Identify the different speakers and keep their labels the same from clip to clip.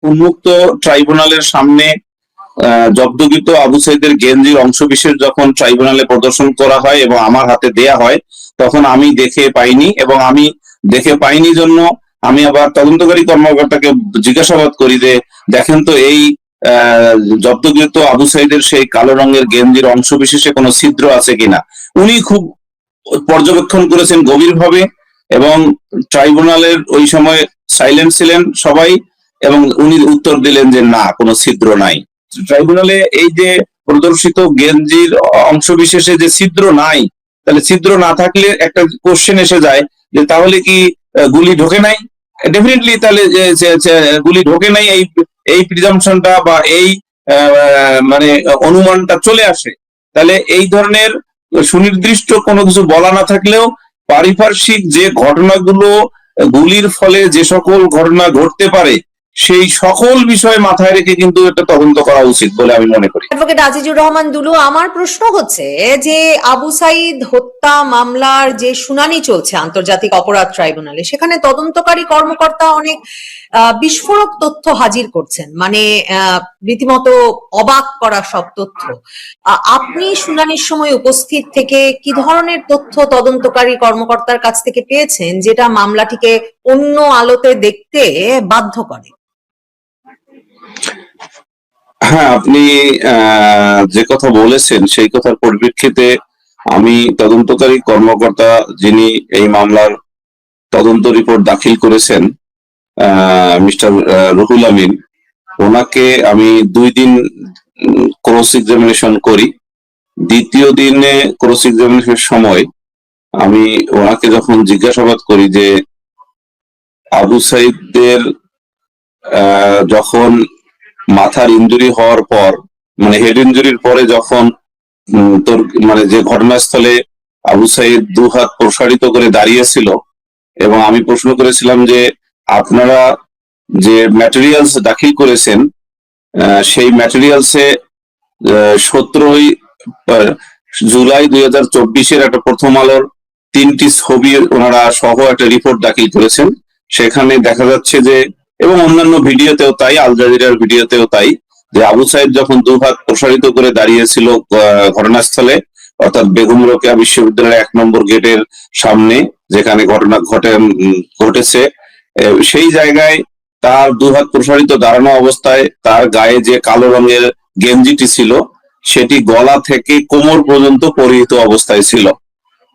Speaker 1: উন্মুক্ত ট্রাইব্যুনালের সামনে জব্দকৃত আবু সাইদের গেঞ্জির অংশবিশেষ যখন ট্রাইব্যুনালে প্রদর্শন করা হয় এবং আমার হাতে দেয়া হয়, তখন আমি দেখে পাইনি, এবং আমি দেখে পাইনি জন্য আমি আবার তদন্তকারী কর্মকর্তাকে জিজ্ঞাসাবাদ করি যে দেখেন তো এই জব্দকৃত আবু সাইদের সেই কালো রঙের গেঞ্জির অংশবিশেষে কোনো ছিদ্র আছে কিনা। উনি খুব পর্যবেক্ষণ করেছেন গভীরভাবে, এবং ট্রাইব্যুনালের ওই সময় সাইলেন্ট ছিলেন সবাই, এবং উনি উত্তর দিলেন যে না, কোনো ছিদ্র নাই। ট্রাইব্যুনালে এই যে প্রদর্শিত গেঞ্জির অংশবিশেষে যে ছিদ্র নাই, তাহলে ছিদ্র না থাকলে একটা কোশ্চেন এসে যায় যে তাহলে কি গুলি ঢোকে নাই। ডেফিনেটলি তাহলে গুলি ঢোকে নাই, এই এই প্রিজাম্পশনটা বা এই মানে অনুমানটা চলে আসে। তাহলে এই ধরনের সুনির্দিষ্ট কোনো কিছু বলা না থাকলেও পারিপার্শ্বিক যে ঘটনাগুলো, গুলির ফলে যে সকল ঘটনা ঘটতে পারে, সেই সকল বিষয় মাথায় রেখে কিন্তু এটা তদন্ত করা উচিত বলে আমি মনে করি।
Speaker 2: অ্যাডভোকেট আজিজুর রহমান দুলু, আমার প্রশ্ন হচ্ছে যে আবু সাইদ হত্যা মামলার যে শুনানি চলছে আন্তর্জাতিক অপরাধ ট্রাইব্যুনালে, সেখানে তদন্তকারী কর্মকর্তা অনেক বিস্ফোরক তথ্য হাজির করছেন, মানে রীতিমতো অবাক করা সব তথ্য। আপনি শুনানির সময় উপস্থিত থেকে কি ধরনের তথ্য তদন্তকারী কর্মকর্তার কাছ থেকে পেয়েছেন যেটা মামলাটিকে অন্য আলোতে দেখতে বাধ্য করে?
Speaker 1: হ্যাঁ, আপনি যে কথা বলেছেন সেই কথার পরিপ্রেক্ষিতে আমি তদন্তকারী কর্মকর্তা যিনি এই মামলার তদন্ত রিপোর্ট দাখিল করেছেন, মিস্টার রুহুল আমিন, ওনাকে আমি 2 দিন ক্রস এক্সামিনেশন করি। দ্বিতীয় দিনে ক্রস এক্সামিনেশনের সময় আমি ওনাকে যখন জিজ্ঞাসাবাদ করি যে আবু সাইদের যখন মাথার ইনজুরি হওয়ার পর, মানে হেড ইনজুরির পরে যখন তোর মানে যে ঘটনাস্থলে আবু সাইদ 2 হাত প্রসারিত করে দাঁড়িয়েছিল, এবং আমি প্রশ্ন করেছিলাম যে আপনারা যে ম্যাটেরিয়ালস দাখিল করেছেন সেই ম্যাটেরিয়ালসে 17 জুলাই 2024 একটা প্রথম আলোর 3টি ছবি ওনারা সহ একটা রিপোর্ট দাখিল করেছেন। সেখানে দেখা যাচ্ছে যে, এবং অন্যান্য ভিডিওতেও তাই, আল জাজিরার ভিডিওতেও তাই, যে আবু সাইদ যখন 2 হাত প্রসারিত করে দাঁড়িয়েছিল ঘটনাস্থলে, অর্থাৎ বেগম রোকেয়া বিশ্ববিদ্যালয়ের 1 নম্বর গেটের সামনে যেখানে ঘটনা ঘটেছে, সেই জায়গায় তার 2 হাত প্রসারিত দাঁড়ানো অবস্থায় তার গায়ে যে কালো রঙের গেঞ্জিটি ছিল সেটি গলা থেকে কোমর পর্যন্ত পরিহিত অবস্থায় ছিল।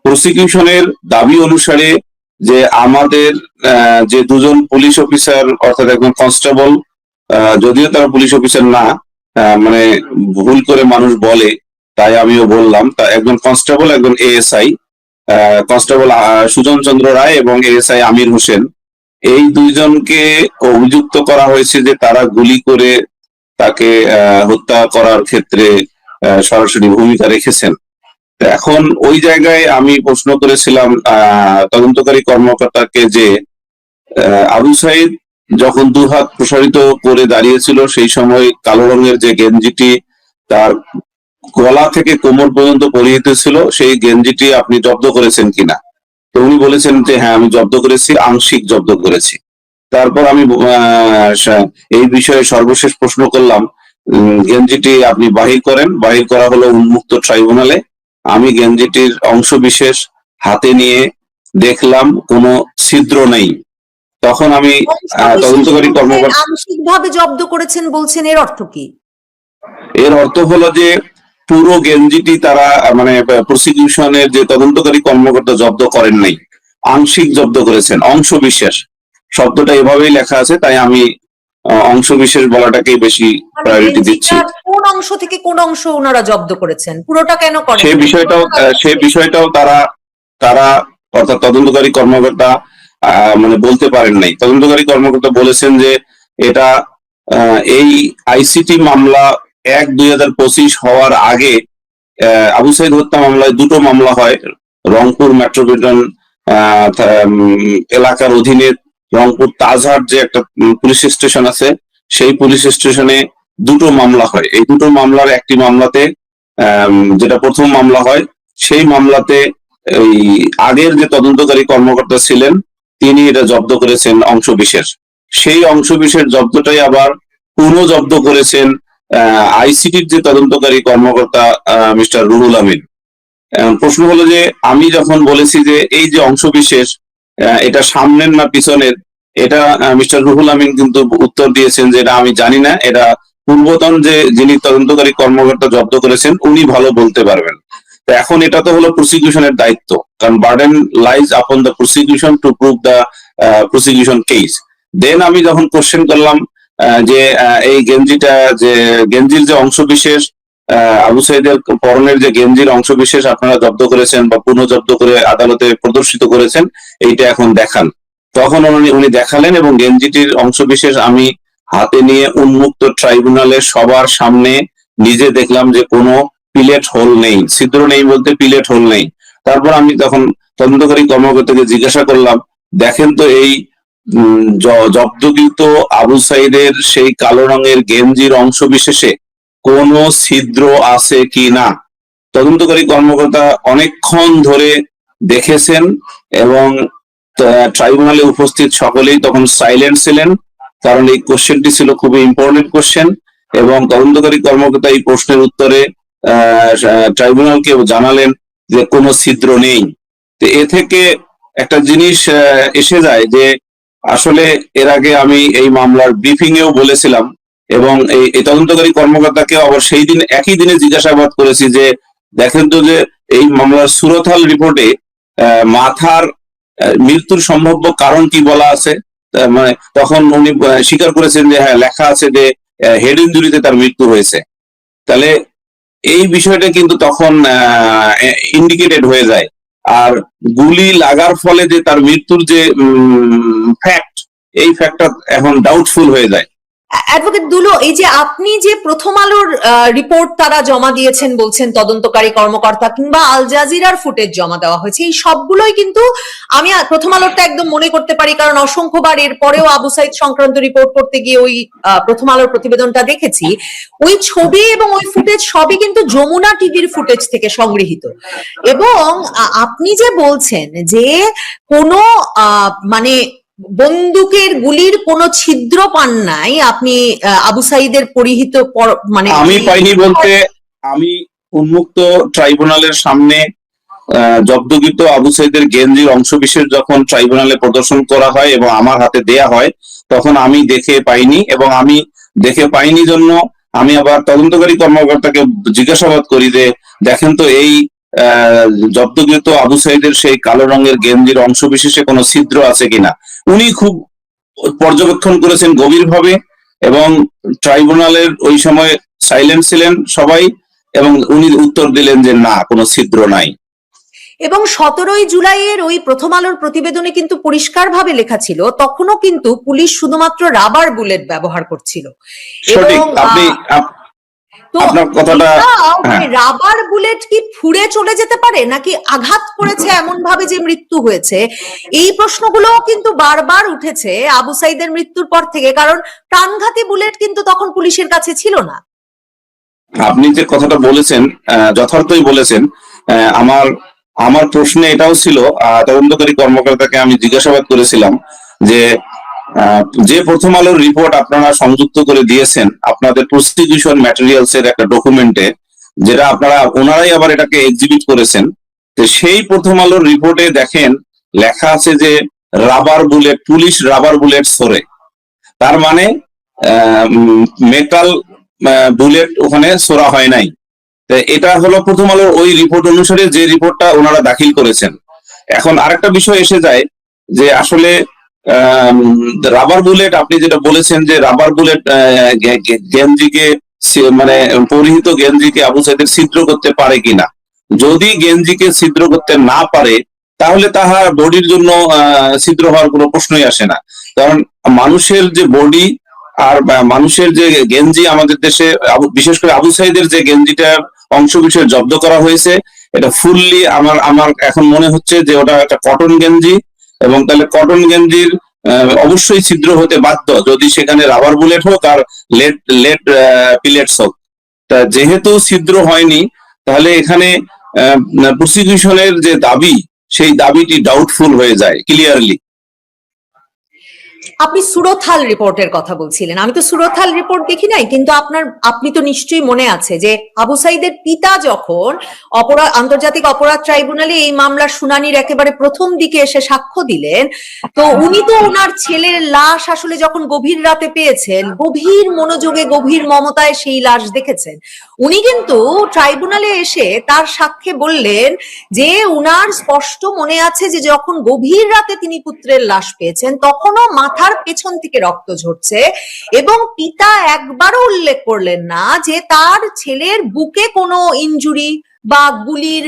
Speaker 1: প্রসিকিউশনের দাবি অনুসারে যে আমাদের যে 2 জন পুলিশ অফিসার, অর্থাৎ একজন কনস্টেবল, যদিও তারা পুলিশ অফিসার না, মানে ভুল করে মানুষ বলে তাই আমিও বললাম, তা একজন কনস্টেবল, একজন এএসআই, কনস্টেবল সুজন চন্দ্র রায় এবং এএসআই আমির হোসেন, এই 2 জনকে অভিযুক্ত করা হয়েছে যে তারা গুলি করে তাকে হত্যা করার ক্ষেত্রে সরাসরি ভূমিকা রেখেছেন। এখন ওই জায়গায় আমি প্রশ্ন করেছিলাম তদন্তকারী কর্মকর্তাকে যে আবু সাইদ যখন 2 হাত প্রসারিত করে দাঁড়িয়েছিল সেই সময় কালো রঙের যে গেঞ্জিটি তার গলা থেকে কোমর পর্যন্ত পরিহিত ছিল, সেই গেঞ্জিটি আপনি জব্দ করেছেন কিনা। তো উনি বলেছেন যে হ্যাঁ, আমি জব্দ করেছি, আংশিক জব্দ করেছি। তারপর আমি এই বিষয়ে সর্বশেষ প্রশ্ন করলাম, গেঞ্জিটি আপনি বাহির করেন। বাহির করা হলো উন্মুক্ত ট্রাইব্যুনালে। আমি গেঞ্জিটির অংশ বিশেষ হাতে নিয়ে দেখলাম কোনো ছিদ্র নেই। তখন আমি তদন্তকারী কর্মকর্তা,
Speaker 2: আংশিকভাবে জব্দ করেছেন বলছেন, এর অর্থ কি?
Speaker 1: এর অর্থ হলো যে পুরো গেঞ্জিটি তারা, মানে প্রসিকিউশনের যে তদন্তকারী কর্মকর্তা জব্দ করেন নাই, আংশিক জব্দ করেছেন, অংশ বিশেষ। শব্দটা এভাবেই লেখা আছে, তাই আমি অংশ বিশেষ বলাটাকেই বেশি প্রায়োরিটি দিচ্ছি।
Speaker 2: কোন অংশ থেকে কোন অংশ ওনারা জব্দ করেছেন, পুরোটা কেন করেন
Speaker 1: সে বিষয়টাও তারা অর্থাৎ তদন্তকারী কর্মকর্তা মানে বলতে পারেন নাই। তদন্তকারী কর্মকর্তা বলেছেন যে এটা এই আইসিটি মামলা 1/2025 হওয়ার আগে আবু সাইদ হত্যা মামলায় 2টো মামলা হয়। রংপুর মেট্রোপলিটন এলাকার অধীনে রংপুর তাজহাট যে একটা পুলিশ স্টেশন আছে, সেই পুলিশ স্টেশনে 2টো মামলা হয়। এই 2টো মামলার একটি মামলাতে, যেটা প্রথম মামলা হয়, সেই মামলাতে এই আগের যে তদন্তকারী কর্মকর্তা ছিলেন তিনি এটা জব্দ করেছেন অংশ বিশেষ। সেই অংশবিশেষ জব্দটাই আবার পুনঃজব্দ করেছেন আইসিটির যে তদন্তকারী কর্মকর্তা মিস্টার রুহুল আমিন। প্রশ্ন হলো যে আমি যখন বলেছি যে এই যে অংশবিশেষ এটা সামনের না পিছনের, এটা মিস্টার রুহুল আমিন কিন্তু উত্তর দিয়েছেন যে এটা আমি জানি না, এটা পূর্বতন যে যিনি তদন্তকারী কর্মকর্তা জব্দ করেছেন উনি ভালো বলতে পারবেন। তো এখন এটা তো হলো প্রসিকিউশনের দায়িত্ব, কারণ burden lies upon the prosecution to prove the prosecution case. Then আমি যখন কোশ্চেন করলাম যে এই গেঞ্জিটা, যে গেঞ্জির যে অংশবিশেষ, আবু সাইদের পরনের যে গেঞ্জির অংশবিশেষ আপনারা জব্দ করেছেন বা পুনঃজব্দ করে আদালতে প্রদর্শিত করেছেন, এইটা এখন দেখান। তখন উনি দেখালেন এবং গেঞ্জিটির অংশবিশেষ আমি হাতে নিয়ে উন্মুক্ত ট্রাইব্যুনালে সবার সামনে নিজে দেখলাম যে কোনো পিলেট হোল নেই, ছিদ্র নেই বলতে পিলেট হোল নেই। তারপর আমি তখন তদন্তকারী কর্মকর্তাকে জিজ্ঞাসা করলাম, দেখেন তো এই জব্দকৃত আবু সাইদের সেই কালো রঙের গেঞ্জির অংশবিশেষে কোনো ছিদ্র আছে কি না। তদন্তকারী কর্মকর্তা অনেকক্ষণ ধরে দেখেছেন এবং ট্রাইব্যুনালে উপস্থিত সকলেই তখন সাইলেন্ট ছিলেন, কারণ এই কোশ্চেনটি ছিল খুবই ইম্পর্টেন্ট কোশ্চেন এবং তদন্তকারী কর্মকর্তা এই প্রশ্নের উত্তরে ট্রাইব্যুনালকে জানালেন যে কোনো ছিদ্র নেই। তো এ থেকে একটা জিনিস এসে যায় যে আসলে এর আগে আমি এই মামলার ব্রিফিং এও বলেছিলাম এবং এই তদন্তকারী কর্মকর্তাকে আবার সেই দিন একই দিনে জিজ্ঞাসাবাদ করেছি যে দেখেন তো যে এই মামলার সুরতহাল রিপোর্টে মাথার মৃত্যুর সম্ভাব্য কারণ কি বলা আছে। মানে তখন উনি স্বীকার করেছেন যে হ্যাঁ লেখা আছে যে হেড ইনজুরিতে তার মৃত্যু হয়েছে। তাহলে এই বিষয়টা কিন্তু তখন ইন্ডিকেটেড হয়ে যায়। আর গুলি লাগার ফলে যে তার মৃত্যুর যে ফ্যাক্ট, এই ফ্যাক্টটা এখন ডাউটফুল হয়ে যায়।
Speaker 2: অ্যাডভোকেট দুলু, এই যে আপনি যে প্রথম আলোর রিপোর্ট তারা জমা দিয়েছেন বলছেন তদন্তকারী কর্মকর্তা, কিংবা আল জাজিরার ফুটেজ জমা দেওয়া হয়েছে, এই সবগুলোই কিন্তু আমি প্রথম আলোরটা একদম মনে করতে পারি, কারণ অসংখ্যবার এর পরেও আবু সাইদ সংক্রান্ত রিপোর্ট করতে গিয়ে ওই প্রথম আলোর প্রতিবেদনটা দেখেছি। ওই ছবি এবং ওই ফুটেজ সবই কিন্তু যমুনা টিভির ফুটেজ থেকে সংগৃহীত। এবং আপনি যে বলছেন যে কোনো মানে বন্দুকের গুলির কোনো ছিদ্র পান নাই আপনি আবু সাইদের পরিহিত মানে
Speaker 1: আমি পাইনি বলতে, আমি উন্মুক্ত ট্রাইব্যুনালের সামনে জব্দকৃত আবু সাইদের গেঞ্জির অংশবিশেষ যখন ট্রাইব্যুনালে প্রদর্শন করা হয় এবং আমার হাতে দেয়া হয় তখন আমি দেখে পাইনি, এবং আমি দেখে পাইনি জন্য আমি আবার তদন্তকারী কর্মকর্তাকে জিজ্ঞাসাবাদ করি যে দেখেন তো এই জব্দকৃত আবু সাইদের সেই কালো রঙের গেঞ্জির অংশবিশেষে কোনো ছিদ্র আছে কিনা। উনি খুব পর্যবেক্ষণ করেছেন গভীরভাবে এবং ট্রাইব্যুনালের ওই সময় সাইলেন্ট ছিলেন সবাই এবং উনি উত্তর দিলেন যে না, কোনো ছিদ্র নাই।
Speaker 2: এবং 17ই জুলাইয়ের ওই প্রথম আলোর প্রতিবেদনে কিন্তু পরিষ্কারভাবে লেখা ছিল তখনও কিন্তু পুলিশ শুধুমাত্র রাবার বুলেট ব্যবহার করছিল।
Speaker 1: সঠিক, আপনি আপনার কথাটা,
Speaker 2: রাবার বুলেট কি ফুঁড়ে চলে যেতে পারে নাকি আঘাত করেছে এমন ভাবে যে মৃত্যু হয়েছে, এই প্রশ্নগুলো কিন্তু বারবার উঠেছে আবু সাইদের মৃত্যুর পর থেকে, কারণ প্রাণঘাতী বুলেট কিন্তু তখন পুলিশের কাছে ছিল না।
Speaker 1: আপনি যে কথাটা বলেছেন যথার্থই বলেছেন। আমার আমার প্রশ্নে এটাও ছিল, তদন্তকারী কর্মকর্তাকে আমি জিজ্ঞাসাবাদ করেছিলাম যে যে প্রথম আলোর রিপোর্ট আপনারা সংযুক্ত করে দিয়েছেন আপনাদের প্রসিকিউশন ম্যাটেরিয়ালস এর একটা ডকুমেন্টে, যেটা আপনারা ওনারাই আবার এটাকে এক্সিবিট করেছেন, তো সেই প্রথম আলোর রিপোর্টে দেখেন লেখা আছে যে rubber bullet, police rubber bullet ছোড়ে, তার মানে মেটাল বুলেট ওখানে ছোড়া হয় নাই। এটা হলো প্রথম আলোর ওই রিপোর্ট অনুসারে যে রিপোর্টটা ওনারা দাখিল করেছেন। এখন আরেকটা বিষয় এসে যায় যে আসলে রাবার বুলেট, আপনি যেটা বলেছেন যে রাবার বুলেট গেঞ্জিকে মানে পরিহিত গেঞ্জিকে আবু সাইদের ছিদ্র করতে পারে কিনা। যদি গেঞ্জিকে ছিদ্র করতে না পারে তাহলে তাহার বডির জন্য ছিদ্র হওয়ার কোনো প্রশ্নই আসে না, কারণ মানুষের যে বডি আর মানুষের যে গেঞ্জি আমাদের দেশে, বিশেষ করে আবু সাইদের যে গেঞ্জিটার অংশবিশেষ জব্দ করা হয়েছে এটা ফুললি আমার এখন মনে হচ্ছে যে ওটা একটা কটন গেঞ্জি, এবং তাহলে কটন গেঞ্জির অবশ্যই ছিদ্র হতে বাধ্য যদি সেখানে রাবার বুলেট হোক আর লেড পিলেটস হোক। তা যেহেতু ছিদ্র হয়নি তাহলে এখানে প্রসিকিউশনের যে দাবি সেই দাবিটি ডাউটফুল হয়ে যায় ক্লিয়ারলি।
Speaker 2: আপনি সুরতহাল রিপোর্টের কথা বলছিলেন, আমি তো সুরতহাল রিপোর্ট দেখি নাই, কিন্তু আপনি তো নিশ্চয়ই মনে আছে যে আবু সাইদের পিতা যখন আন্তর্জাতিক অপরাধ ট্রাইব্যুনালে এই মামলার শুনানির একেবারে প্রথম দিকে এসে সাক্ষ্য দিলেন, তো উনি তো ওনার ছেলের লাশ আসলে যখন গভীর রাতে পেয়েছেন, গভীর মনোযোগে গভীর মমতায় সেই লাশ দেখেছেন। উনি কিন্তু ট্রাইব্যুনালে এসে তার সাক্ষ্যে বললেন যে উনার স্পষ্ট মনে আছে যে যখন গভীর রাতে তিনি পুত্রের লাশ পেয়েছেন তখনও মাথার পেছন থেকে রক্ত ঝরছে, এবং পিতা একবারও উল্লেখ করলেন না যে তার ছেলের বুকে কোনো ইনজুরি বা গুলির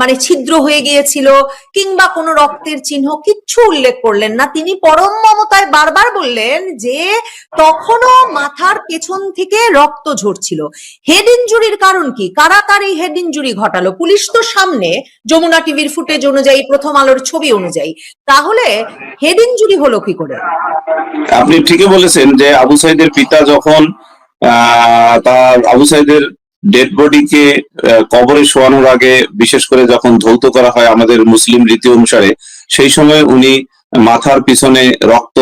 Speaker 2: মানে ছিদ্র হয়ে গিয়েছিল কিংবা কোনো রক্তের চিহ্ন, কিচ্ছু উল্লেখ করলেন না। তিনি পরম মমতায় বারবার বললেন যে তখনও মাথার পেছন থেকে রক্ত ঝরছিল। হেড ইনজুরির কারণ কি? কারা তার এই হেড ইনজুরি ঘটালো? পুলিশ তো সামনে, যমুনা টিভির ফুটেজ অনুযায়ী, প্রথম আলোর ছবি অনুযায়ী। তাহলে হেড ইনজুরি হলো কি করে?
Speaker 1: আপনি ঠিকই বলেছেন যে আবু সাইদের পিতা যখন তার আবু সাইদের ডেড বডিকে কবরে শোয়ানোর আগে, বিশেষ করে যখন ধৌত করা হয় আমাদের মুসলিম রীতি অনুসারে, সেই সময় উনি মাথার পিছনে রক্ত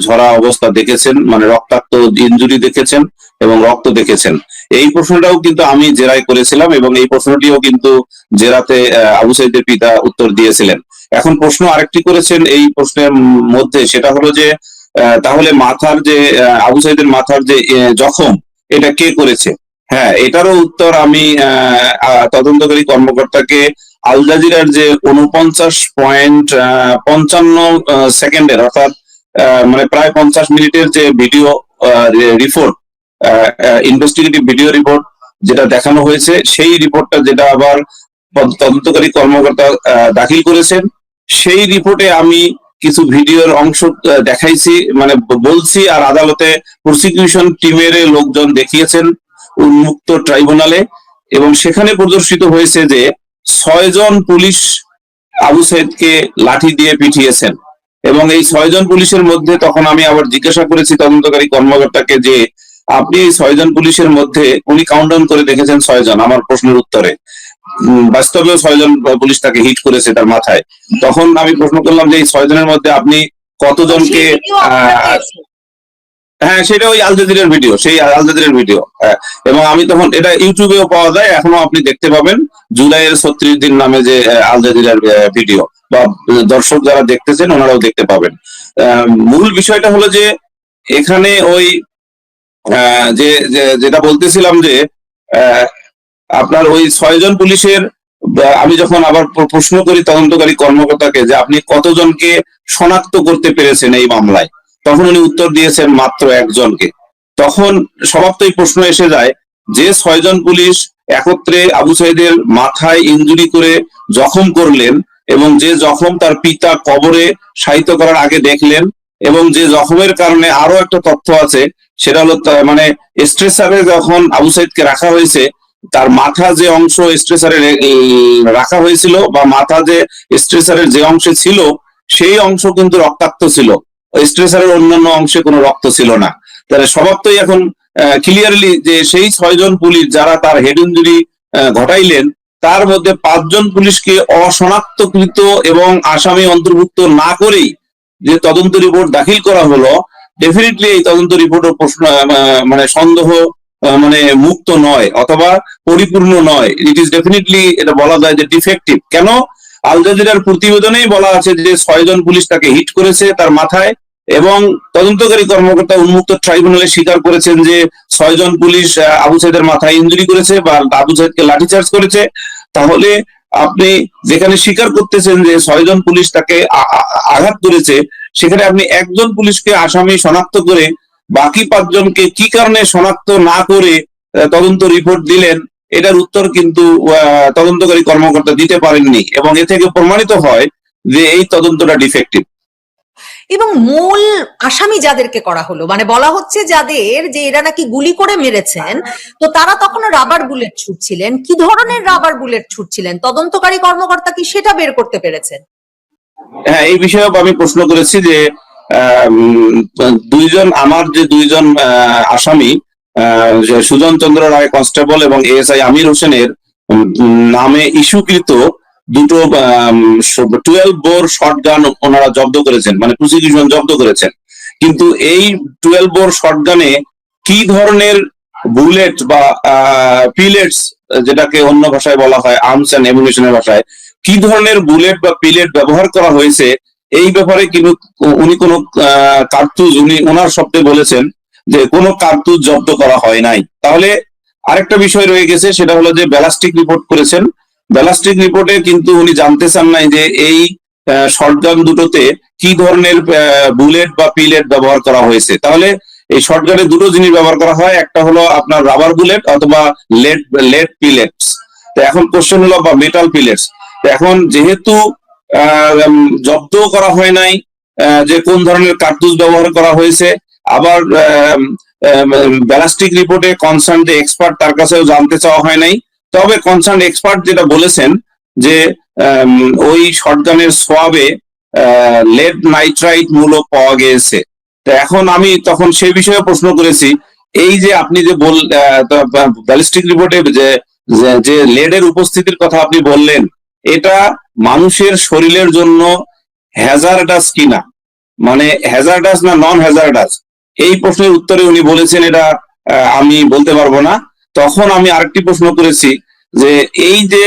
Speaker 1: ঝরা অবস্থা দেখেছেন, মানে রক্তাক্ত ইনজুরি দেখেছেন এবং রক্ত দেখেছেন। এই প্রশ্নটাও কিন্তু আমি জেরায় করেছিলাম এবং এই প্রশ্নটিও কিন্তু জেরাতে আবু সাইদের পিতা উত্তর দিয়েছিলেন। এখন প্রশ্ন আরেকটি করেছেন এই প্রশ্নের মধ্যে, সেটা হলো যে তাহলে মাথার যে আবু সাইদের মাথার যে জখম, এটা কে করেছে? হ্যাঁ, এটারও উত্তর আমি তদন্তকারী কর্মকর্তাকে আল জাজিরার যে 49.55 সেকেন্ডের, অর্থাৎ মানে প্রায় 50 মিনিটের যে video report, investigative video report যেটা দেখানো হয়েছে, সেই রিপোর্টটা যেটা আবার তদন্তকারী কর্মকর্তা দাখিল করেছেন, সেই রিপোর্টে আমি কিছু ভিডিওর অংশ দেখাইছি, মানে বলছি, আর আদালতে প্রসিকিউশন টিমের লোকজন দেখিয়েছেন উন্মুক্ত ট্রাইব্যুনালে, এবং সেখানে প্রদর্শিত হয়েছে যে 6 জন পুলিশ আবু সাইদকে লাঠি দিয়ে পিটিয়েছেন। এবং এই 6 জন পুলিশের মধ্যে তখন আমি আবার জিজ্ঞাসা করেছি তদন্তকারী কর্মকর্তাকে যে আপনি এই 6 জন পুলিশের মধ্যে, উনি কাউন্টডাউন করে দেখেছেন 6 জন আমার প্রশ্নের উত্তরে, বাস্তবেও 6 জন পুলিশ তাকে হিট করেছে তার মাথায়। তখন আমি প্রশ্ন করলাম যে এই 6 জনের মধ্যে আপনি কতজনকে হ্যাঁ, সেটা ওই আল জাজিরার ভিডিও, সেই আল জাজিরার ভিডিও। এবং আমি তখন, এটা ইউটিউবেও পাওয়া যায়, এখনো আপনি দেখতে পাবেন, জুলাইয়ের 36 দিন নামে যে আল জাজিরার ভিডিও, বা দর্শক যারা দেখতেছেন ওনারাও দেখতে পাবেন। মূল বিষয়টা হলো যে এখানে ওই যেটা বলতেছিলাম যে আপনার ওই 6 জন পুলিশের, আমি যখন আবার প্রশ্ন করি তদন্তকারী কর্মকর্তাকে যে আপনি কতজনকে শনাক্ত করতে পেরেছেন এই মামলায়, তখন উনি উত্তর দিয়েছেন মাত্র 1 জনকে। তখন স্বভাবতই প্রশ্ন এসে যায় যে 6 জন পুলিশ একত্রে আবু সাইদের মাথায় ইনজুরি করে জখম করলেন, এবং যে জখম তার পিতা কবরে শায়িত করার আগে দেখলেন, এবং যে জখমের কারণে আরো একটা তথ্য আছে, সেটা হলো মানে স্ট্রেচারে যখন আবু সাইদকে রাখা হয়েছে, তার মাথা যে অংশ স্ট্রেচারে রাখা হয়েছিল, বা মাথা যে স্ট্রেচারের যে অংশে ছিল, সেই অংশ কিন্তু রক্তাক্ত ছিল, স্ট্রেচারের অন্যান্য অংশে কোনো রক্ত ছিল না। তাহলে স্বভাবতই এখন ক্লিয়ারলি যে সেই 6 জন পুলিশ যারা তার হেড ইনজুরি ঘটাইলেন, তার মধ্যে 5 জন পুলিশকে অশনাক্তকৃত এবং আসামি অন্তর্ভুক্ত না করেই যে তদন্ত রিপোর্ট দাখিল করা হলো, ডেফিনেটলি এই তদন্ত রিপোর্টের প্রশ্ন মানে সন্দেহ মানে মুক্ত নয়, অথবা পরিপূর্ণ নয়। ইট ইজ ডেফিনেটলি, এটা বলা যায় যে ডিফেক্টিভ। কেন? আল জাজিরার প্রতিবেদনেই বলা আছে যে 6 জন পুলিশ তাকে হিট করেছে তার মাথায়, এবং তদন্তকারী কর্মকর্তা উন্মুক্ত ট্রাইব্যুনালে স্বীকার করেছেন যে 6 জন পুলিশ আবু সাইদের মাথায় ইনজুরি করেছে বা আবু সাইদকে লাঠিচার্জ করেছে। তাহলে আপনি যেখানে স্বীকার করতেছেন যে 6 জন পুলিশ তাকে আঘাত করেছে, সেখানে আপনি 1 জন পুলিশকে আসামি শনাক্ত করে বাকি 5 জনকে কি কারণে শনাক্ত না করে তদন্ত রিপোর্ট দিলেন, এটার উত্তর কিন্তু তদন্তকারী কর্মকর্তা দিতে পারেননি, এবং এ থেকে প্রমাণিত হয় যে এই তদন্তটা ডিফেক্টিভ।
Speaker 2: এবং মূল আসামি যাদেরকে করা হলো, মানে বলা হচ্ছে যাদের, যে এরা নাকি গুলি করে মেরেছেন, তো তারা তখন রাবার বুলেট ছুটছিলেন। কি ধরনের রাবার বুলেট ছুটছিলেন তদন্তকারী কর্মকর্তা কি সেটা বের করতে পেরেছেন?
Speaker 1: হ্যাঁ, এই বিষয়ে আমি প্রশ্ন করেছি যে আমার যে 2 জন আসামি, সুজন চন্দ্র রায় কনস্টেবল এবং এএসআই আমির হোসেনের নামে ইস্যুকৃত দুটো 12 বোর শটগান ওনারা জব্দ করেছেন, মানে প্রসিকিউশন জব্দ করেছেন। কিন্তু এই 12 বোর শটগানে কি ধরনের বুলেট বা পিলেটস, যেটাকে অন্য ভাষায় বলা হয় আর্মস অ্যান্ড অ্যামুনিশনের ভাষায়, কি ধরনের বুলেট বা পিলেট ব্যবহার করা হয়েছে এই ব্যাপারে কিন্তু উনি কোনো কার্তুজ, উনি ওনার শব্দে বলেছেন যে কোনো কার্তুজ জব্দ করা হয় নাই। তাহলে আরেকটা বিষয় রয়ে গেছে, সেটা হলো যে ব্যালাস্টিক রিপোর্ট করেছেন। ব্যালাস্টিক রিপোর্টে কিন্তু উনি জানতে চান নাই যে এই শটগান দুটোতে কি ধরনের বুলেট বা পিলেট ব্যবহার করা হয়েছে। তাহলে এই শটগানে দুটো জিনিস ব্যবহার করা হয়, একটা হলো আপনার রাবার বুলেট অথবা লেড লেড পিলেটস। তো এখন কোশ্চেন হলো, বা মেটাল পিলেটস। এখন যেহেতু জব্দ করা হয় নাই যে কোন ধরনের কার্তুজ ব্যবহার করা হয়েছে, আবার ব্যালাস্টিক রিপোর্টে কনসার্ন যে এক্সপার্ট তার কাছেও জানতে চাওয়া হয় নাই। তবে কনসার্ন এক্সপার্ট যেটা বলেছেন যে ওই শটগানের সোয়াবে লেড নাইট্রাইট মূলক পাওয়া গিয়েছে। তো এখন আমি তখন সেই বিষয়ে প্রশ্ন করেছি, এই যে আপনি যে ব্যালিস্টিক রিপোর্টে যে লেডের উপস্থিতির কথা আপনি বললেন, এটা মানুষের শরীরের জন্য হ্যাজার্ডাস কিনা, মানে হ্যাজার্ডাস না নন হ্যাজার্ডাস, এই প্রশ্নের উত্তরে উনি বলেছেন এটা আমি বলতে পারবো না। তখন আমি আরেকটি প্রশ্ন করেছি যে এই যে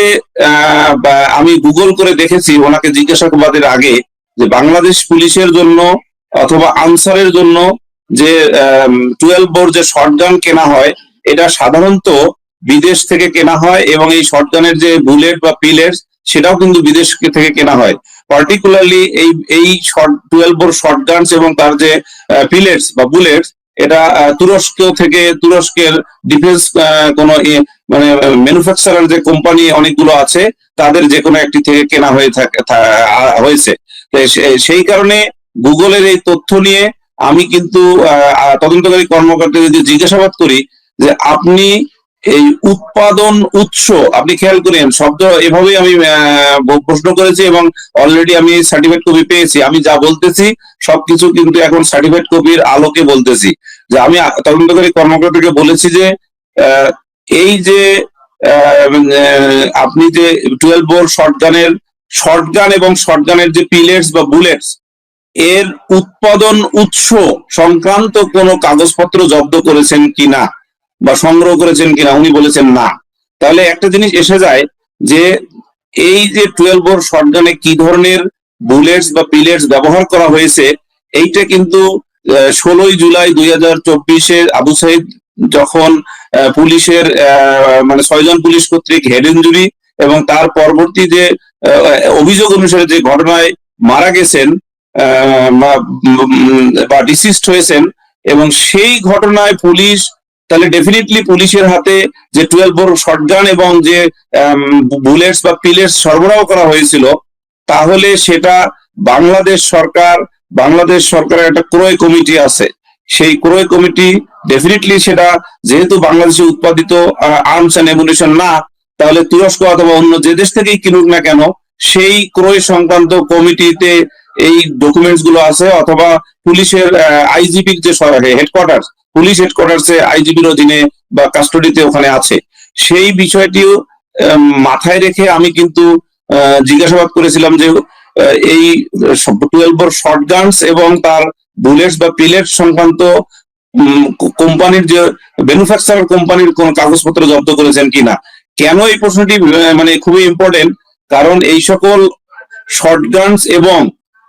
Speaker 1: আমি গুগল করে দেখেছি ওনাকে জিজ্ঞাসাবাদের আগে, যে বাংলাদেশ পুলিশের জন্য অথবা আনসারের জন্য যে 12 বোর যে শটগান কেনা হয়, এটা সাধারণত বিদেশ থেকে কেনা হয়, এবং এই শটগানের যে বুলেট বা পিলেটস সেটাও কিন্তু বিদেশ থেকে কেনা হয়। পার্টিকুলারলি এই 12 বোর শটগানস এবং তার যে পিলেটস বা বুলেটস, এটা তুরস্ক থেকে, তুরস্কের ডিফেন্স কোন মানে ম্যানুফ্যাকচারার যে কোম্পানি অনেকগুলো আছে, তাদের যে কোনো একটি থেকে কেনা হয়েছে। সেই কারণে গুগলের এই তথ্য নিয়ে আমি কিন্তু তদন্তকারী কর্মকর্তাকে যদি জিজ্ঞাসাবাদ করি যে আপনি এই উৎপাদন উৎস, আপনি খেয়াল করেন শব্দ এভাবেই আমি প্রশ্ন করেছি, এবং অলরেডি আমি সার্টিফিকেট কপি পেয়েছি। আমি যা বলতেছি সবকিছু কিন্তু এখন সার্টিফিকেট কপির আলোকে বলতেছি। যে আমি তদন্তকারী কর্মকর্তাকে বলেছি যে এই যে আপনি যে 12 বোর শটগান এবং শটগানের যে পিলেটস বা বুলেটস, এর উৎপাদন উৎস সংক্রান্ত কোনো কাগজপত্র জব্দ করেছেন কিনা বা সংগ্রহ করেছেন কিনা, উনি বলেছেন না। তাহলে একটা জিনিস এসে যায় যে এই যে 12 বোর শটগানে কি ধরনের বুলেটস বা পিলেটস ব্যবহার করা হয়েছে, এইটা কিন্তু 16 জুলাই 2024 আবু সাইদ যখন পুলিশের মানে 6 জন পুলিশ কর্তৃক হেড ইনজুরি এবং তার পরবর্তী যে অভিযোগ অনুসারে যে ঘটনায় মারা গেছেন বা ডিসিস্ট হয়েছেন, এবং সেই ঘটনায় পুলিশ, তাহলে ডেফিনেটলি পুলিশের হাতে যে 12 বোর শটগান এবং যে বুলেটস বা পিলেটস সরবরাহ করা হয়েছিল, তাহলে সেটা বাংলাদেশ সরকারের একটা ক্রয় কমিটি আছে। সেই ক্রয় কমিটি ডেফিনেটলি সেটা, যেহেতু বাংলাদেশে উৎপাদিত আর্মস অ্যান্ড অ্যামুনিশন না, তাহলে তুরস্ক অথবা অন্য যে দেশ থেকেই কিনুক না কেন, সেই ক্রয় সংক্রান্ত কমিটিতে এই ডকুমেন্টস গুলো আছে, অথবা পুলিশের আইজিপির যে হেডকোয়ার্টার, পুলিশ হেডকোয়ার্টার্সে আইজিপির অধীনে বা কাস্টডিতে ওখানে আছে। সেই বিষয়টিও মাথায় রেখে আমি কিন্তু জিজ্ঞাসাবাদ করেছিলাম যে এই 12 বোর শটগানস এবং তার বুলেটস বা পিলেট সংক্রান্ত কোম্পানির যে ম্যানুফ্যাকচারার কোম্পানির কোন কাগজপত্র জব্দ করেছেন কিনা। কেন এই প্রশ্নটি মানে খুবই ইম্পর্টেন্ট, কারণ এই সকল শটগানস এবং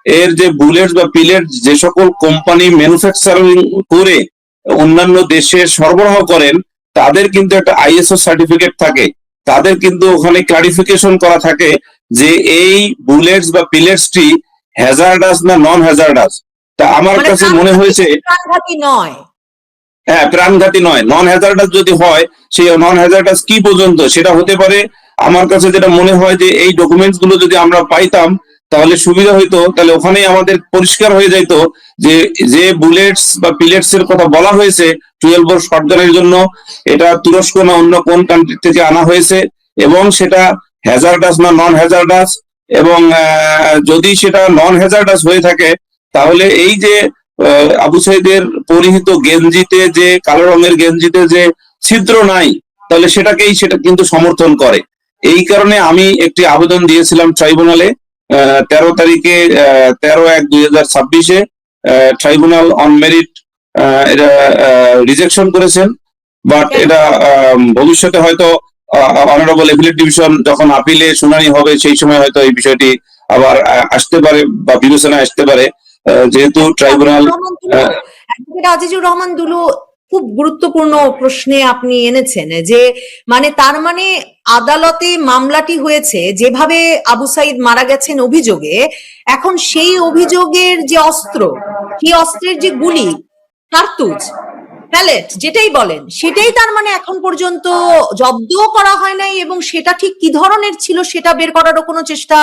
Speaker 1: এর যে বুলেটস বা পিলেট যে সকল কোম্পানি ম্যানুফ্যাকচারিং করে অন্যান্য দেশে সরবরাহ করেন, তাদের কিন্তু একটা আইএসও সার্টিফিকেট থাকে, তাদের কিন্তু ওখানে ক্লারিফিকেশন করা থাকে যে এই বুলেটস বা পিলেটসটি হ্যাজার্ডাস না নন হ্যাজার্ডাস। তা আমার কাছে মনে হয়েছে
Speaker 2: প্রাণঘাতী নয়,
Speaker 1: হ্যাঁ প্রাণঘাতী নয়, নন হ্যাজার্ডাস যদি হয়, সেই নন হ্যাজার্ডাস কি পর্যন্ত সেটা হতে পারে। আমার কাছে যেটা মনে হয় যে এই ডকুমেন্টস গুলো যদি আমরা পাইতাম তাহলে সুবিধা হইতো, তাহলে ওখানেই আমাদের পরিষ্কার হয়ে যেত যে যে বুলেটস বা পিলেটস এর কথা বলা হয়েছে 12 বোর শটগানের জন্য, এটা তুরস্ক না অন্য কোন কান্ট্রি থেকে আনা হয়েছে, এবং সেটা হ্যাজার্ডাস না নন হ্যাজার্ডাস। এবং যদি সেটা নন হ্যাজার্ডাস হয়ে থাকে, তাহলে এই যে আবু সাইদের পরিহিত গেঞ্জিতে যে কালো রঙের গেঞ্জিতে যে ছিদ্র নাই, তাহলে সেটা কিন্তু সমর্থন করে। এই কারণে আমি একটি আবেদন দিয়েছিলাম ট্রাইব্যুনালে 13 তারিখে 13/1/2026 ট্রাইব্যুনাল অন মেরিট এটা রিজেকশন করেছেন, বাট এটা ভবিষ্যতে হয়তো অনারেবল এপিলেট ডিভিশন যখন আপিলে শুনানি হবে সেই সময় হয়তো এই বিষয়টি আবার আসতে পারে বা বিবেচনায় আসতে পারে, যেহেতু ট্রাইব্যুনাল।
Speaker 2: অ্যাডভোকেট আজিজুর রহমান দুলু, খুব গুরুত্বপূর্ণ প্রশ্নে আপনি এনেছেন যে মানে তার মানে আদালতে মামলাটি হয়েছে যেভাবে আবু সাইদ মারা গেছেন অভিযোগে, এখন সেই অভিযোগের যে অস্ত্র, সেই অস্ত্রের যে গুলি, কার্তুজ, প্যালেট যেটাই বলেন, সেটাই তার মানে এখন পর্যন্ত জব্দও করা হয় নাই, এবং সেটা ঠিক কি ধরনের ছিল সেটা বের করারও কোনো চেষ্টা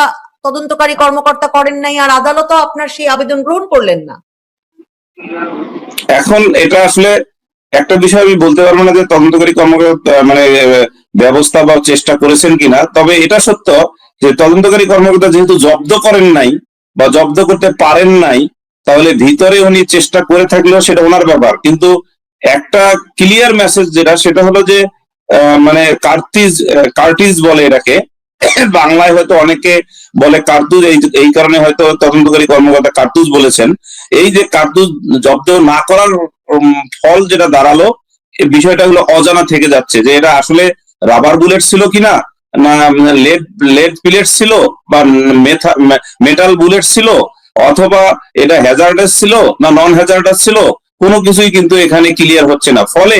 Speaker 2: তদন্তকারী কর্মকর্তা করেন নাই, আর আদালতও আপনার সেই আবেদন গ্রহণ করলেন না।
Speaker 1: এখন এটা আসলে একটা বিষয় আমি বলতে পারবো না যে তদন্তকারী কর্মকর্তা মানে ব্যবস্থা বা চেষ্টা করেছেন কিনা, তবে এটা সত্য যে তদন্তকারী কর্মকর্তা যেহেতু জব্দ করেন নাই বা জব্দ করতে পারেন নাই, তাহলে ভিতরে উনি চেষ্টা করে থাকলেও সেটা ওনার ব্যাপার। কিন্তু একটা ক্লিয়ার মেসেজ যেটা, সেটা হলো যে মানে কার্টিজ বলে এটাকে, বাংলায় হয়তো অনেকে বলে কার্তুজ, এই কারণে হয়তো তদন্তকারী কর্মকর্তা কার্তুজ বলেছেন। এই যে কার্তুজ জব্দ না করার ফল যেটা দাঁড়ালো, এই বিষয়টা হলো অজানা থেকে যাচ্ছে যে এটা আসলে রাবার বুলেট ছিল কিনা, না লেড লেড পিলেট ছিল, বা মেটাল বুলেট ছিল, অথবা এটা হ্যাজার্ডাস ছিল না নন হ্যাজার্ডাস ছিল, কোনো কিছুই কিন্তু এখানে ক্লিয়ার হচ্ছে না। ফলে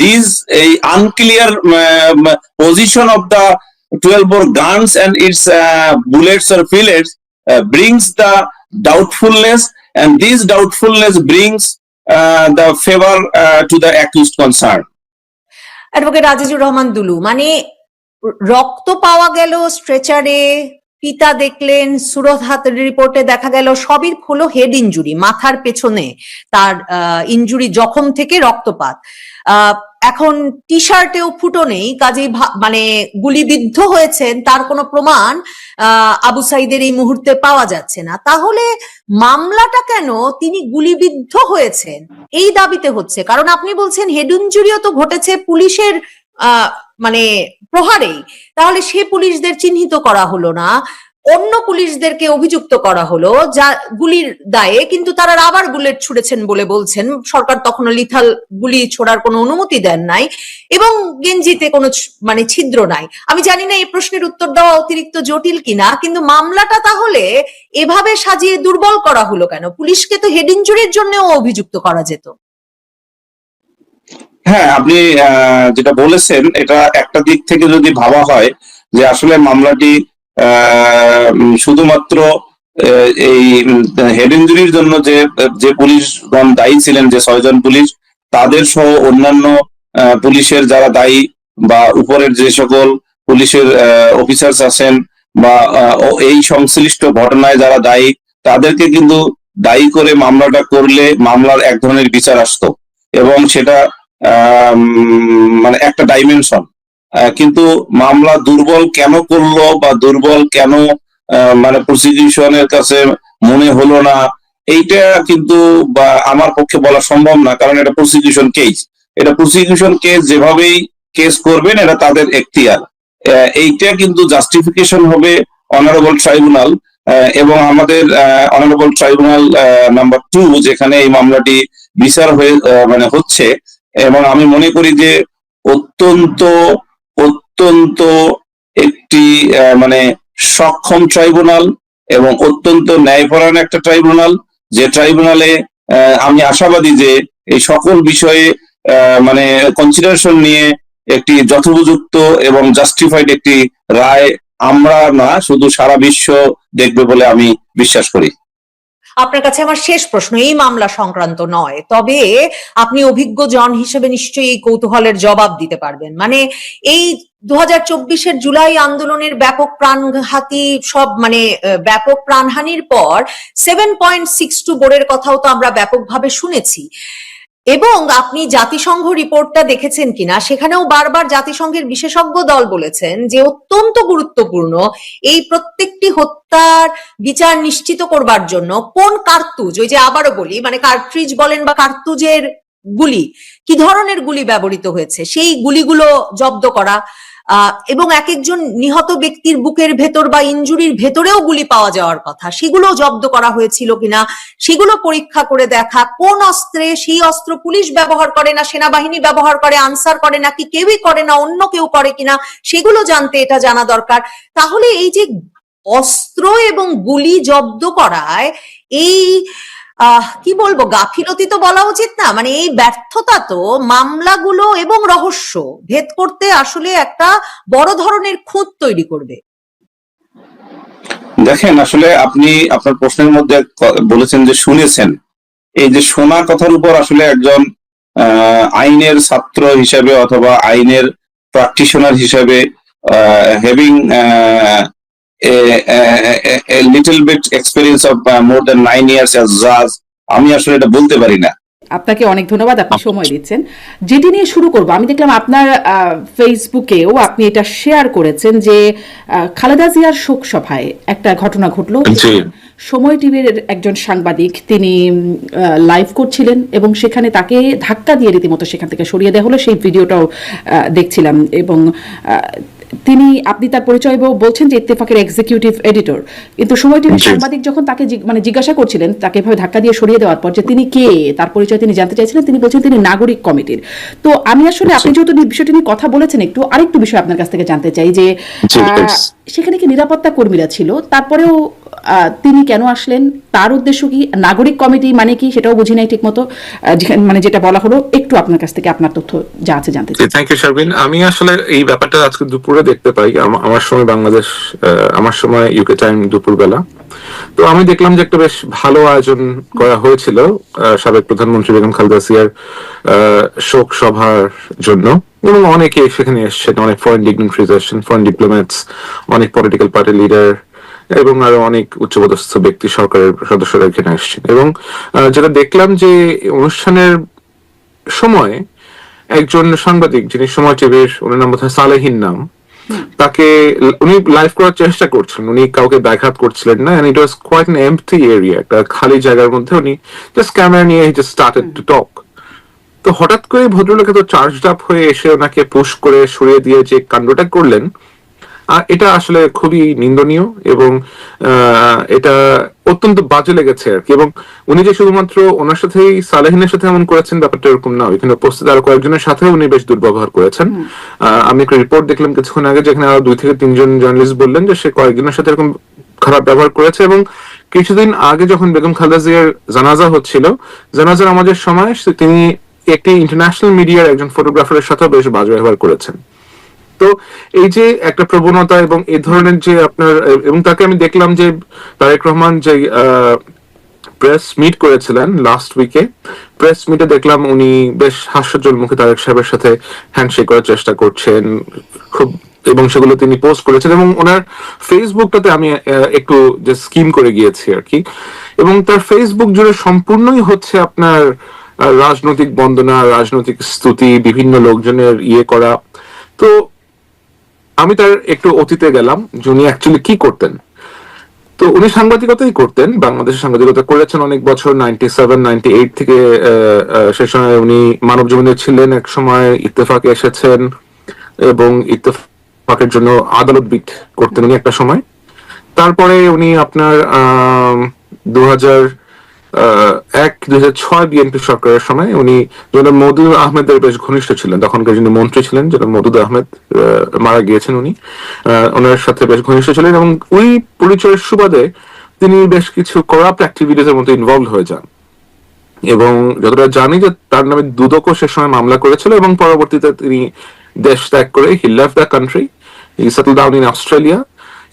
Speaker 1: দিস এই unclear position of the 12 bore guns and its bullets or pellets brings the doubtfulness, and this doubtfulness brings the favor to the accused concerned.
Speaker 2: Advocate Azizur Rahman Dulu, মানে রক্ত পাওয়া গেল স্ট্রেচারে, পিতা দেখলেন, সুরত হাতের রিপোর্টে দেখা গেল সবই হলো হেড ইনজুরি, মাথার পেছনে তার ইনজুরি, জখম থেকে রক্তপাত। এখন টি শার্টেও ফুটো নেই, কাজেই মানে গুলিবিদ্ধ হয়েছেন তার কোনো প্রমাণ আবু সাইদের এই মুহূর্তে পাওয়া যাচ্ছে না। তাহলে মামলাটা কেন তিনি গুলিবিদ্ধ হয়েছেন এই দাবিতে হচ্ছে? কারণ আপনি বলছেন হেড ইনজুরিও তো ঘটেছে পুলিশের মানে প্রহারেই, তাহলে সে পুলিশদের চিহ্নিত করা হলো না, অন্য পুলিশদেরকে অভিযুক্ত করা হলো যা গুলির দায়ে, কিন্তু তারা রাবার বুলেট ছুড়েছেন বলে বলছেন। সরকার তখনও লিথাল গুলি ছোড়ার কোনো অনুমতি দেন নাই, এবং গেঞ্জিতে কোনো মানে ছিদ্র নাই। আমি জানি না এই প্রশ্নের উত্তর দেওয়া অতিরিক্ত জটিল কিনা, কিন্তু মামলাটা তাহলে এভাবে সাজিয়ে দুর্বল করা হলো কেন? পুলিশকে তো হেড ইনজুরির জন্যও অভিযুক্ত করা যেত।
Speaker 1: হ্যাঁ, আপনি যেটা বলেছেন এটা একটা দিক থেকে যদি ভাবা হয় যে আসলে মামলাটি শুধুমাত্র এই হেড ইনজুরির জন্য যে যে পুলিশগণ দায়ী ছিলেন, যে 6 জন পুলিশ, তাদের সহ অন্যান্য পুলিশের যারা দায়ী বা উপরের যে সকল পুলিশের অফিসার্স আছেন বা এই সংশ্লিষ্ট ঘটনায় যারা দায়ী, তাদেরকে কিন্তু দায়ী করে মামলাটা করলে মামলার এক ধরনের বিচার আসতো, এবং সেটা মানে একটা ডাইমেনশন। কিন্তু মামলা দুর্বল কেন করলো বা দুর্বল কেন মানে প্রসিকিউশনের কাছে মনে হলো না, এইটা কিন্তু বা আমার পক্ষে বলা সম্ভব না, কারণ এটা প্রসিকিউশন কেস। এটা প্রসিকিউশন কেস, যেভাবেই কেস করবেন এটা তাদের এখতিয়ার। এইটা কিন্তু জাস্টিফিকেশন হবে অনারেবল ট্রাইব্যুনাল, এবং আমাদের অনারেবল ট্রাইব্যুনাল নাম্বার 2, যেখানে এই মামলাটি বিচার হয়ে মানে হচ্ছে। এবং আমি মনে করি যে অত্যন্ত অত্যন্ত একটি মানে সক্ষম ট্রাইব্যুনাল এবং অত্যন্ত ন্যায়পরায়ণ একটা ট্রাইব্যুনাল, যে ট্রাইব্যুনালে আমি আশাবাদী যে এই সকল বিষয়ে মানে কনসিডারেশন নিয়ে একটি যথোপযুক্ত এবং জাস্টিফাইড একটি রায় আমরা না, শুধু সারা বিশ্ব দেখবে বলে আমি বিশ্বাস করি।
Speaker 2: আপনার কাছে আমার শেষ প্রশ্ন এই মামলা সংক্রান্ত নয়, তবে আপনি অভিজ্ঞ জন হিসেবে নিশ্চয়ই এই কৌতূহলের জবাব দিতে পারবেন। মানে এই 2024-এর জুলাই আন্দোলনের ব্যাপক প্রাণঘাতী সব মানে ব্যাপক প্রাণহানির পর 7.62 বোর্ডের কথাও তো আমরা ব্যাপকভাবে শুনেছি, এবং আপনি জাতিসংঘ রিপোর্টটা দেখেছেন কিনা, সেখানেও বারবার জাতিসংঘের বিশেষজ্ঞ দল বলেছেন যে অত্যন্ত গুরুত্বপূর্ণ এই প্রত্যেকটি হত্যার বিচার নিশ্চিত করবার জন্য কোন কার্তুজ, ওই যে আবারও বলি মানে কার্ট্রিজ বলেন বা কার্তুজের গুলি, কি ধরনের গুলি ব্যবহৃত হয়েছে সেই গুলিগুলো জব্দ করা, এবং এক একজন নিহত ব্যক্তির বুকের ভেতর বা ইনজুরির ভেতরেও গুলি পাওয়া যাওয়ার কথা, সেগুলো জব্দ করা হয়েছিল কিনা সেগুলো পরীক্ষা করে দেখা, কোন অস্ত্রে, সেই অস্ত্র পুলিশ ব্যবহার করে না সেনাবাহিনী ব্যবহার করে, আনসার করে নাকি কেউই করে না, অন্য কেউ করে কিনা সেগুলো জানতে, এটা জানা দরকার। তাহলে এই যে অস্ত্র এবং গুলি জব্দ করায় এই কি বলবো, গাফিলতি তো বলা উচিত না, মানে এই ব্যর্থতা তো মামলাগুলো এবং রহস্য ভেদ করতে আসলে একটা বড় ধরনের খুঁত তৈরি করবে।
Speaker 1: দেখেন, আসলে আপনি আপনার প্রশ্নের মধ্যে বলেছেন যে শুনেছেন। এই যে শোনা কথার উপর আসলে একজন আইনের ছাত্র হিসাবে অথবা আইনের প্র্যাকটিশনার হিসাবে having little bit experience of more than 9 years as জাজ, আমি আসলে এটা বলতে পারি না।
Speaker 3: আপনাকে অনেক ধন্যবাদ, আপনি সময় দিচ্ছেন। যেটি নিয়ে শুরু করব, আমি দেখলাম আপনার ফেসবুকেও আপনি এটা শেয়ার করেছেন যে খালেদা জিয়ার শোক সভায় একটা ঘটনা ঘটলো। সময় টিভির একজন সাংবাদিক তিনি লাইভ করছিলেন এবং সেখানে তাকে ধাক্কা দিয়ে রীতিমতো সেখান থেকে সরিয়ে দেওয়া হলো, সেই ভিডিওটাও দেখছিলাম। এবং আপনি তার পরিচয় বলছেন যে ইত্তেফাকের এক্সিকিউটিভ এডিটর, কিন্তু সময় টিভির সাংবাদিক যখন তাকে জিজ্ঞাসা করছিলেন তাকে এভাবে ধাক্কা দিয়ে সরিয়ে দেওয়ার পর যে তিনি কে, তার পরিচয় তিনি জানতে চাইছিলেন, তিনি বলছেন তিনি নাগরিক কমিটির। তো আমি আসলে, আপনি যেহেতু বিষয়টি নিয়ে কথা বলেছেন, একটু আরেকটু বিষয় আপনার কাছ থেকে জানতে চাই যে সেখানে কি নিরাপত্তা কর্মীরা ছিল, তারপরেও তিনি কেন আসলেন, তার উদ্দেশ্য কি, নাগরিক কমিটি মানে কি সেটাও বুঝি নাই ঠিক মতো, মানে যেটা বলা হলো, একটু আপনার কাছ থেকে আপনার তথ্য যা আছে জানতে চাই।
Speaker 4: Thank you Sharbin. আমি আসলে এই ব্যাপারটা আজকে দুপুরে দেখতে পাই, আমার সময় বাংলাদেশ, আমার সময় ইউকে টাইম দুপুর বেলা। তো আমি দেখলাম যে একটা বেশ ভালো আয়োজন করা হয়েছিল সাবেক প্রধানমন্ত্রী বেগম খালেদা জিয়ার শোক সভার জন্য, এবং অনেকে সেখানে এসছেন, অনেক ফরেন ডিগনিটারিজ এসছেন, ফরেন ডিপ্লোম্যাটস, অনেক পলিটিক্যাল পার্টি লিডার এবং আরো অনেক উচ্চপদস্থ ব্যক্তি, সরকারের সদস্যরা এখানে এসছেন। এবং যেটা দেখলাম যে অনুষ্ঠানের সময় একজন সাংবাদিক, যিনি সময় টিভির, ওনার নাম বোধহয় সালেহীন নাম, তাকে উনি লাইভ করার চেষ্টা করছিলেন, উনি কাউকে ব্যাঘাত করছিলেন না, and it was quite an empty area, একটা খালি জায়গার মধ্যে উনি জাস্ট ক্যামেরা নিয়ে জাস্ট স্টার্টেড টু টক। তো হঠাৎ করে ভদ্রলোক তো চার্জড আপ হয়ে এসে ওনাকে পুশ করে সরিয়ে দিয়ে যে কাণ্ডটা করলেন, এটা আসলে খুবই নিন্দনীয় এবং এটা অত্যন্ত বাজে লেগেছে আর কি। এবং উনি যে শুধুমাত্র ওনার সাথেই, সালেহিনের সাথে এমন করেছেন ব্যাপারটা এরকম না, এখানে উপস্থিত আরো কয়েকজনের সাথে উনি বেশ দুর্ব্যবহার করেছেন। আমি একটা রিপোর্ট দেখলাম কিছুক্ষণ আগে, যেখানে আরো 2 থেকে 3 জন জার্নালিস্ট বললেন যে সে কয়েকজনের সাথে এরকম খারাপ ব্যবহার করেছে। এবং কিছুদিন আগে যখন বেগম খালেদা জিয়ার জানাজা হচ্ছিল, জানাজা নামাজের সময় তিনি একটি ইন্টারন্যাশনাল মিডিয়ার একজন ফটোগ্রাফারের সাথে বেশ বাজে ব্যবহার করেছেন। তো এই যে একটা প্রবণতা এবং এই ধরনের যে আপনার, এবং তাকে আমি দেখলাম যে তারেক রহমান যে প্রেস মিট করেছিলেন লাস্ট উইকে, প্রেস মিটে দেখলাম উনি বেশ হাস্যজ্জ্বল মুখে তারেক সাহেবের সাথে হ্যান্ডশেক করার চেষ্টা করছেন খুব, এবং সেগুলো তিনি পোস্ট করেছেন। এবং ওনার ফেসবুকটাতে আমি একটু যে স্কিম করে গিয়েছি আর কি, এবং তার ফেসবুক জুড়ে সম্পূর্ণই হচ্ছে আপনার রাজনৈতিক বন্দনা, রাজনৈতিক স্তুতি, বিভিন্ন লোকজনের ইয়ে করা। তো আমি তার একটু অতীতে গেলাম যে উনি অ্যাকচুয়ালি কি করতেন। তো উনি সাংবাদিকতাই করতেন, বাংলাদেশের সাংবাদিকতা করেছেন অনেক বছর, 97-98 থেকে সে সময় উনি মানব জীবনে ছিলেন, এক সময় ইত্তেফাকে এসেছেন এবং ইত্তেফাকের জন্য আদালত বিট করতেন উনি একটা সময়। তারপরে উনি আপনার 2001-2006 বিএনপি সরকারের সময় উনি জনাব মওদুদ আহমেদের বেশ ঘনিষ্ঠ ছিলেন, তখনকার যিনি মন্ত্রী ছিলেন জনাব মওদুদ আহমেদ, মারা গিয়েছেন উনি, ওনার সাথে বেশ ঘনিষ্ঠ ছিলেন। এবং ওই পরিচয়ের সুবাদে তিনি বেশ কিছু করাপ্ট অ্যাক্টিভিটিজের মধ্যে ইনভলভ হয়ে যান, এবং যতটা জানি যে তার নামে দুদকও সে সময় মামলা করেছিল, এবং পরবর্তীতে তিনি দেশ ত্যাগ করে he left the country, he settled down in Australia,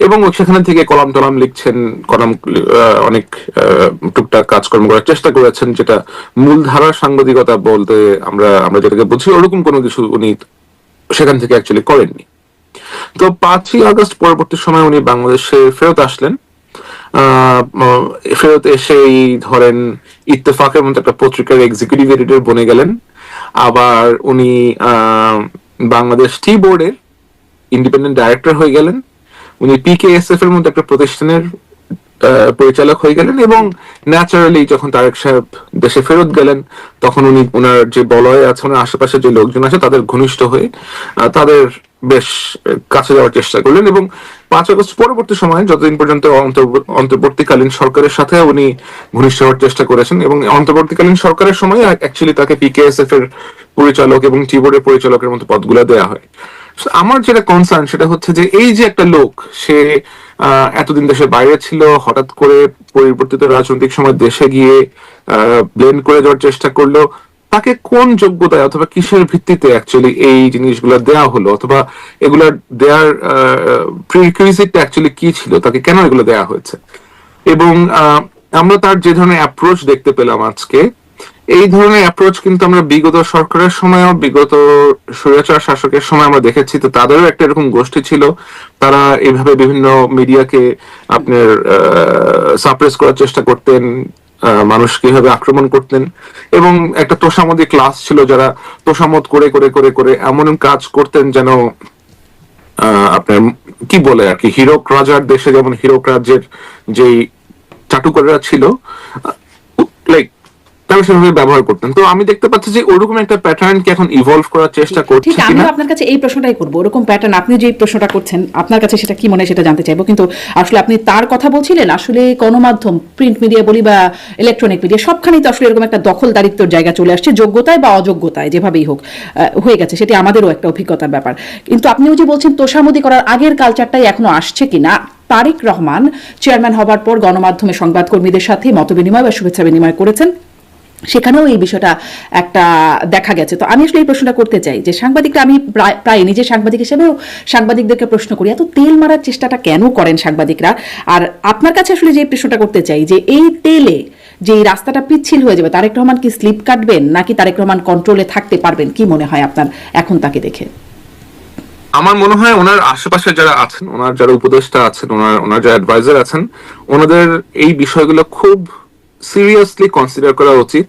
Speaker 4: এবং সেখানে থেকে কলাম টলাম লিখছেন, অনেক টুকটাক কাজকর্ম করার চেষ্টা করেছেন, যেটা মূলধারার সাংবাদিকতা বলতে আমরা যেটাকে বুঝি ওরকম কোনো কিছু উনি সেখান থেকে অ্যাকচুয়ালি করেননি। তো 5ই আগস্ট পরবর্তী সময় উনি বাংলাদেশে ফেরত আসলেন, ফেরত এসেই ধরেন ইত্তেফাকের মতো একটা পত্রিকার এক্সিকিউটিভ এডিটর বনে গেলেন। আবার উনি বাংলাদেশ টি বোর্ডের ইন্ডিপেন্ডেন্ট ডাইরেক্টর হয়ে গেলেন। উনি পিকেএসএফ এর মতো একটা প্রতিষ্ঠানের পরিচালক হয়ে গেলেন, এবং ন্যাচারালি যখন তারেক সাহেব দেশে ফেরত গেলেন তখন উনি ওনার যে বলয় আছে, ওনার আশেপাশে যে লোকজন আছে তাদের ঘনিষ্ঠ হয়ে তাদের বেশ কাছে যাওয়ার চেষ্টা করলেন, এবং 5 আগস্ট পরবর্তী সময়ে যতদিন পর্যন্ত অন্তর্বর্তীকালীন সরকারের সাথে উনি ঘনিষ্ঠ হওয়ার চেষ্টা করেছেন, এবং অন্তর্বর্তীকালীন সরকারের সময় অ্যাকচুয়ালি তাকে পিকেএসএফ এর পরিচালক এবং টি বোর্ডের পরিচালকের মতো পদগুলো দেওয়া হয়। আমার যেটা কনসার্ন সেটা হচ্ছে যে এই যে একটা লোক, সে এতদিন দেশের বাইরে ছিল, হঠাৎ করে পরিবর্তিত রাজনৈতিক সময় দেশে গিয়ে ব্লেন্ড করে যাওয়ার চেষ্টা করলো, তাকে কোন যোগ্যতায় অথবা কিসের ভিত্তিতে অ্যাকচুয়ালি এই জিনিসগুলো দেওয়া হলো, অথবা এগুলা দেওয়ার প্রিরিকুইজিটটা অ্যাকচুয়ালি কি ছিল, তাকে কেন এগুলো দেওয়া হয়েছে। এবং আমরা তার যে ধরনের অ্যাপ্রোচ দেখতে পেলাম আজকে, এই ধরনের অ্যাপ্রোচ কিন্তু আমরা বিগত সরকারের সময়ও, বিগত স্বৈরাচার শাসকের সময় আমরা দেখেছি। তো তাদেরও একটা এরকম গোষ্ঠী ছিল, তারা এইভাবে বিভিন্ন মিডিয়াকে আপনার সাপ্রেস করার চেষ্টা করতেন, মানুষকে এভাবে আক্রমণ করতেন, এবং একটা তোষামদি ক্লাস ছিল যারা তোষামত করে করে করে করে এমন কাজ করতেন যেন আপনার কি বলে আর কি, হীরক রাজার দেশে যেমন হীরক রাজ্যের যেই চাটুকাররা ছিল, লাইক তারা সেভাবে ব্যবহার করতেন। তো আমি দেখতে পাচ্ছি যে ওরকম একটা প্যাটার্ন কি এখন ইভলভ করার চেষ্টা করছে
Speaker 3: ঠিক,
Speaker 4: কিনা।
Speaker 3: আমিও আপনার কাছে এই প্রশ্নটাই করবো, ওরকম প্যাটার্ন আপনি যে প্রশ্নটা করছেন আপনার কাছে সেটা কি মনে হয় সেটা জানতে চাইবো। কিন্তু আসলে আপনি তার কথা বলছিলেন, আসলে গণমাধ্যম, প্রিন্ট মিডিয়া বলি বা ইলেকট্রনিক মিডিয়া, সবখানেই তো আসলে এরকম একটা দখলদারিত্বর জায়গা চলে আসছে, যোগ্যতায় বা অযোগ্যতায় যেভাবেই হোক হয়ে গেছে, সেটি আমাদেরও একটা অভিজ্ঞতার ব্যাপার। কিন্তু আপনিও যে বলছেন তোষামোদি করার আগের কালচারটাই এখনো আসছে কিনা। তারেক রহমান চেয়ারম্যান হবার পর গণমাধ্যমে সংবাদকর্মীদের সাথে মতবিনিময় বা শুভেচ্ছা বিনিময় করেছেন, সেখানেও এই বিষয়টা একটা দেখা গেছে। তো আমি আসলে এই প্রশ্নটা করতে চাই যে সাংবাদিকরা, আমি প্রায় নিজে সাংবাদিক হিসেবেও সাংবাদিকদেরকে প্রশ্ন করি, এত তেল মারার চেষ্টাটা কেন করেন সাংবাদিকরা? আর আপনার কাছে আসলে যে প্রশ্নটা করতে চাই যে এই তেলে যে এই রাস্তাটা পিচ্ছিল হয়ে যাবে, তারেক রহমান কি স্লিপ কাটবেন নাকি তারেক রহমান কন্ট্রোলে থাকতে পারবেন? কি মনে হয় আপনার এখন তাকে দেখে?
Speaker 4: আমার মনে হয় ওনার আশেপাশে যারা আছেন, ওনার যারা উপদেষ্টা আছেন, ওনার যারা অ্যাডভাইজার আছেন, ওনাদের এই বিষয়গুলো খুব সিরিয়াসলি কনসিডার করা উচিত।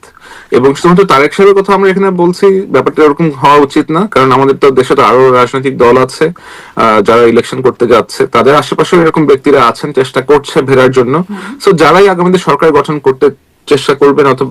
Speaker 4: এবং শুধুমাত্র তারেক সাহেবের কথা আমরা এখানে বলছি, ব্যাপারটা এরকম হওয়া উচিত না, কারণ আমাদের তো দেশে তো আরো রাজনৈতিক দল আছে যারা ইলেকশন করতে যাচ্ছে, তাদের আশেপাশেও এরকম ব্যক্তিরা আছেন, চেষ্টা করছে ফেরার জন্য। সো যারাই আগামীতে সরকার গঠন করতে চেষ্টা করবেন অথবা